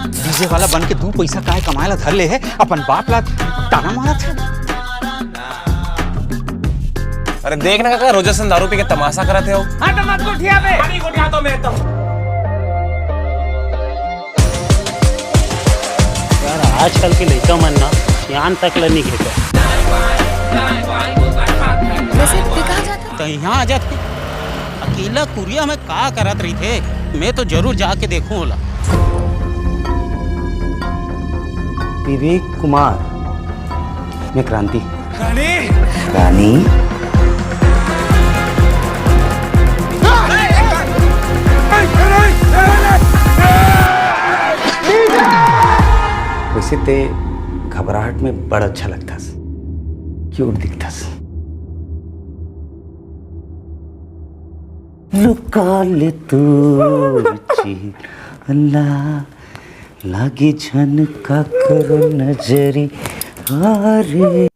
DJ वाला बन के 2 पैसा काहे कमाए ला धर ले है, अपन बाप ला ताना मारा था। अरे देखना काका, रोजसन दारू पी के तमाशा करते हो। हाँ तो मत गुठिया पे, पानी गुठिया तो मैं तो यार आजकल के लड़का मन ना ध्यान तक नहीं घेते। वैसे ते कहाँ जाता? तो यहाँ आ जाते अकेला कुरिया में का करत रही थे, मैं तो जरूर जाके देखूं होला। विवेक कुमार, मैं क्रांति। रानी रानी वैसे ते घबराहट में बड़ा अच्छा लगता, क्यूट दिखता। लुका ले तू अल्लाह लागे झन का करो नजरी हारे।